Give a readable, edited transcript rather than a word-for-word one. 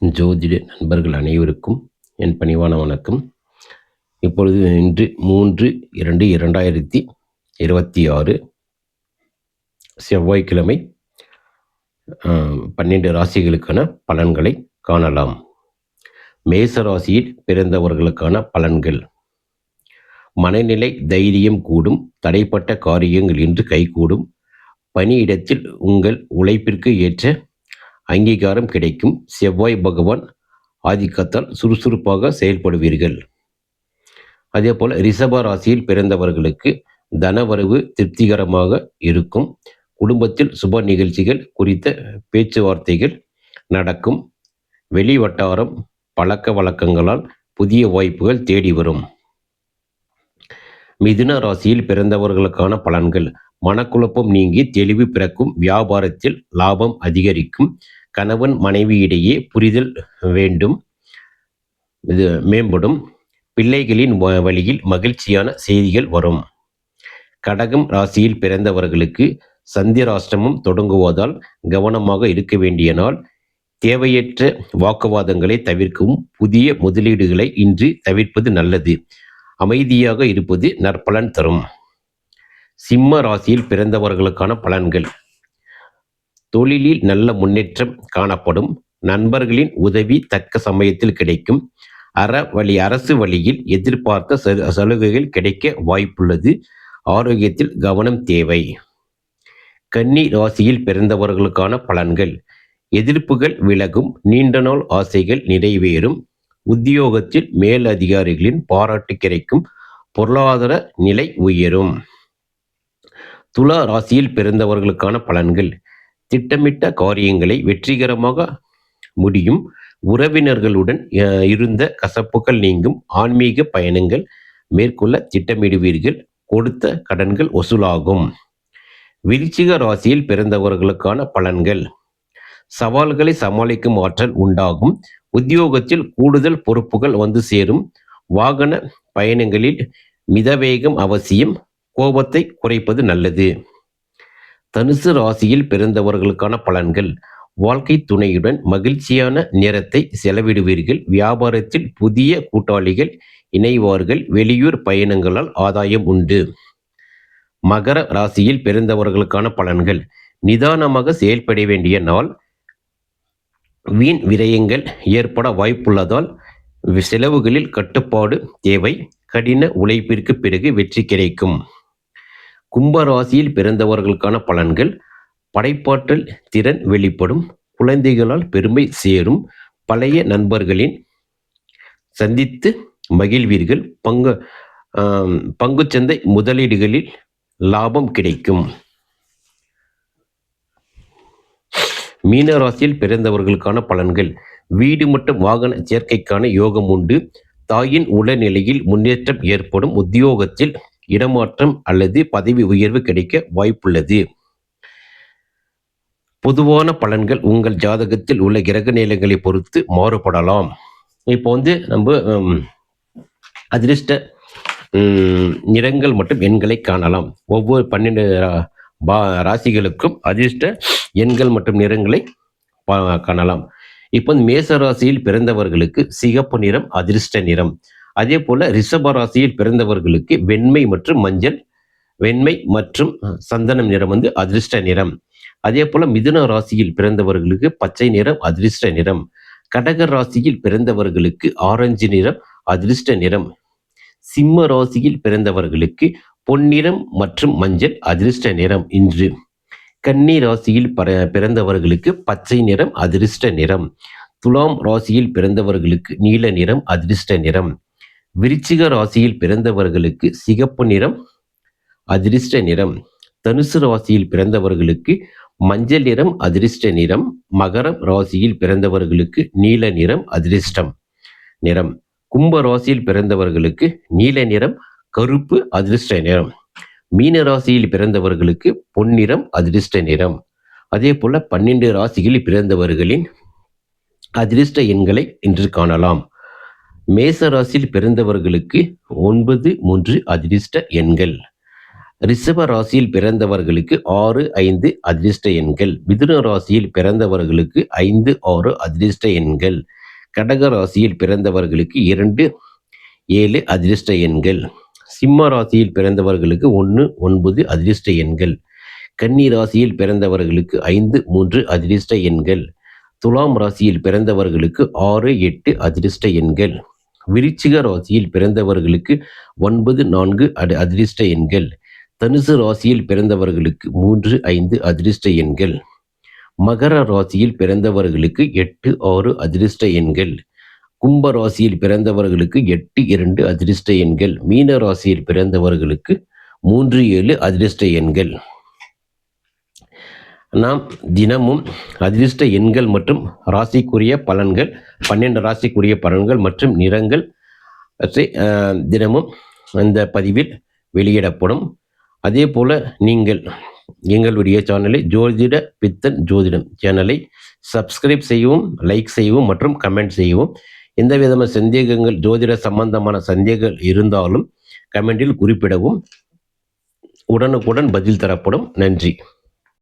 ஜோதிட நண்பர்கள் அனைவருக்கும் என் பணிவான வணக்கம். இப்பொழுது இன்று 3/2/2026 செவ்வாய்க்கிழமை 12 ராசிகளுக்கான பலன்களை காணலாம். மேச ராசியில் பிறந்தவர்களுக்கான பலன்கள். மனநிலை தைரியம் கூடும். தடைப்பட்ட காரியங்கள் இன்று கைகூடும். பணியிடத்தில் உங்கள் உழைப்பிற்கு ஏற்ற அங்கீகாரம் கிடைக்கும். செவ்வாய் பகவான் ஆதிக்கத்தால் சுறுசுறுப்பாக செயல்படுவீர்கள். அதே போல் ரிஷப ராசியில் பிறந்தவர்களுக்கு தனவரவு திருப்திகரமாக இருக்கும். குடும்பத்தில் சுப நிகழ்ச்சிகள் குறித்த பேச்சுவார்த்தைகள் நடக்கும். வெளி வட்டாரம் பழக்க வழக்கங்களால் புதிய வாய்ப்புகள் தேடி வரும். மிதுன ராசியில் பிறந்தவர்களுக்கான பலன்கள். மனக்குழப்பம் நீங்கி தெளிவு பிறக்கும். வியாபாரத்தில் லாபம் அதிகரிக்கும். கணவன் மனைவியிடையே புரிதல் வேண்டும், இது மேம்படும். பிள்ளைகளின் வழியில் மகிழ்ச்சியான செய்திகள் வரும். கடகம் ராசியில் பிறந்தவர்களுக்கு சந்திராஷ்டமம் தொடங்குவதால் கவனமாக இருக்க வேண்டிய நாள். தேவையற்ற வாக்குவாதங்களை தவிர்க்கவும். புதிய முதலீடுகளை இன்று தவிர்ப்பது நல்லது. அமைதியாக இருப்பது நற்பலன் தரும். சிம்ம ராசியில் பிறந்தவர்களுக்கான பலன்கள். தொழிலில் நல்ல முன்னேற்றம் காணப்படும். நண்பர்களின் உதவி தக்க சமயத்தில் கிடைக்கும். அரசு வழியில் எதிர்பார்த்த சலுகைகள் கிடைக்க வாய்ப்புள்ளது. ஆரோக்கியத்தில் கவனம் தேவை. கன்னி ராசியில் பிறந்தவர்களுக்கான பலன்கள். எதிர்ப்புகள் விலகும். நீண்ட நாள் ஆசைகள் நிறைவேறும். உத்தியோகத்தில் மேலதிகாரிகளின் பாராட்டு கிடைக்கும். பொருளாதார நிலை உயரும். துலா ராசியில் பிறந்தவர்களுக்கான பலன்கள். திட்டமிட்ட காரியங்களை வெற்றிகரமாக முடியும். உறவினர்களுடன் இருந்த கசப்புகள் நீங்கும். ஆன்மீக பயணங்கள் மேற்கொள்ள திட்டமிடுவீர்கள். கொடுத்த கடன்கள் வசூலாகும். விருச்சிக ராசியில் பிறந்தவர்களுக்கான பலன்கள். சவால்களை சமாளிக்கும் ஆற்றல் உண்டாகும். உத்தியோகத்தில் கூடுதல் பொறுப்புகள் வந்து சேரும். வாகன பயணங்களில் மிதவேகம் அவசியம். கோபத்தை குறைப்பது நல்லது. தனுசு ராசியில் பிறந்தவர்களுக்கான பலன்கள். வாழ்க்கை துணையுடன் மகிழ்ச்சியான நேரத்தை செலவிடுவீர்கள். வியாபாரத்தில் புதிய கூட்டாளிகள் இணைவார்கள். வெளியூர் பயணங்களால் ஆதாயம் உண்டு. மகர ராசியில் பிறந்தவர்களுக்கான பலன்கள். நிதானமாக செயல்பட வேண்டிய நாள். வீண் விரயங்கள் ஏற்பட வாய்ப்புள்ளதால் செலவுகளில் கட்டுப்பாடு தேவை. கடின உழைப்பிற்கு பிறகு வெற்றி கிடைக்கும். கும்பராசியில் பிறந்தவர்களுக்கான பலன்கள். படைப்பாற்றல் திறன் வெளிப்படும். குழந்தைகளால் பெருமை சேரும். பழைய நண்பர்களின் சந்தித்து மகிழ்வீர்கள். பங்குச்சந்தை முதலீடுகளில் லாபம் கிடைக்கும். மீனராசியில் பிறந்தவர்களுக்கான பலன்கள். வீடு மற்றும் வாகன சேர்க்கைக்கான யோகம் உண்டு. தாயின் உடல்நிலையில் முன்னேற்றம் ஏற்படும். உத்தியோகத்தில் இடமாற்றம் அல்லது பதவி உயர்வு கிடைக்க வாய்ப்புள்ளது. பொதுவான பலன்கள் உங்கள் ஜாதகத்தில் உள்ள கிரக நிலைகளை பொறுத்து மாறுபடலாம். இப்போ நம்ம அதிர்ஷ்ட நிறங்கள் மற்றும் எண்களை காணலாம். ஒவ்வொரு 12 ராசிகளுக்கும் அதிர்ஷ்ட எண்கள் மற்றும் நிறங்களை காணலாம். இப்போ மேச ராசியில் பிறந்தவர்களுக்கு சிகப்பு நிறம் அதிர்ஷ்ட நிறம். அதே போல ரிஷப ராசியில் பிறந்தவர்களுக்கு வெண்மை மற்றும் சந்தனம் நிறம் அதிர்ஷ்ட நிறம். அதே போல மிதுன ராசியில் பிறந்தவர்களுக்கு பச்சை நிறம் அதிர்ஷ்ட நிறம். கடக ராசியில் பிறந்தவர்களுக்கு ஆரஞ்சு நிறம் அதிர்ஷ்ட நிறம். சிம்ம ராசியில் பிறந்தவர்களுக்கு பொன்னிறம் மற்றும் மஞ்சள் அதிர்ஷ்ட நிறம் இன்று. கன்னி ராசியில் பிறந்தவர்களுக்கு பச்சை நிறம் அதிர்ஷ்ட நிறம். துலாம் ராசியில் பிறந்தவர்களுக்கு நீல நிறம் அதிர்ஷ்ட நிறம். விருச்சிக ராசியில் பிறந்தவர்களுக்கு சிகப்பு நிறம் அதிர்ஷ்ட நிறம். தனுசு ராசியில் பிறந்தவர்களுக்கு மஞ்சள் நிறம் அதிர்ஷ்ட நிறம். மகரம் ராசியில் பிறந்தவர்களுக்கு நீல நிறம் அதிர்ஷ்டம் நிறம். கும்ப ராசியில் பிறந்தவர்களுக்கு நீல நிறம் கருப்பு அதிர்ஷ்ட நிறம். மீன ராசியில் பிறந்தவர்களுக்கு பொன்னிறம் அதிர்ஷ்ட நிறம். அதே போல 12 ராசிகளில் பிறந்தவர்களின் அதிர்ஷ்ட எண்களை இன்று காணலாம். மேச ராசியில் பிறந்தவர்களுக்கு 9, 3 அதிர்ஷ்ட எண்கள். ரிஷப ராசியில் பிறந்தவர்களுக்கு 6, 5 அதிர்ஷ்ட எண்கள். மிதுன ராசியில் பிறந்தவர்களுக்கு 5, 6 அதிர்ஷ்ட எண்கள். கடக ராசியில் பிறந்தவர்களுக்கு 2, 7 அதிர்ஷ்ட எண்கள். சிம்ம ராசியில் பிறந்தவர்களுக்கு 1, 9 அதிர்ஷ்ட எண்கள். கன்னி ராசியில் பிறந்தவர்களுக்கு 5, 3 அதிர்ஷ்ட எண்கள். துலாம் ராசியில் பிறந்தவர்களுக்கு 6, 8 அதிர்ஷ்ட எண்கள். விருச்சிக ராசியில் பிறந்தவர்களுக்கு 9, 4 அதிர்ஷ்ட எண்கள். தனுசு ராசியில் பிறந்தவர்களுக்கு 3, 5 அதிர்ஷ்ட எண்கள். மகர ராசியில் பிறந்தவர்களுக்கு 8, 6 அதிர்ஷ்ட எண்கள். கும்ப ராசியில் பிறந்தவர்களுக்கு 8, 2 அதிர்ஷ்ட எண்கள். மீன ராசியில் பிறந்தவர்களுக்கு 3, 7 அதிர்ஷ்ட எண்கள். நாம் தினமும் அதிர்ஷ்ட எண்கள் மற்றும் ராசிக்குரிய பலன்கள், 12 ராசிக்குரிய பலன்கள் மற்றும் நிறங்கள் தினமும் அந்த பதிவில் வெளியிடப்படும். அதே போல் நீங்கள் எங்களுடைய சேனலை ஜோதிட பித்தன் ஜோதிடம் சேனலை சப்ஸ்கிரைப் செய்யவும், லைக் செய்யவும் மற்றும் கமெண்ட் செய்யவும். எந்த விதமான சந்தேகங்கள், ஜோதிட சம்பந்தமான சந்தேகங்கள் இருந்தாலும் கமெண்டில் குறிப்பிடவும். உடனுக்குடன் பதில் தரப்படும். நன்றி.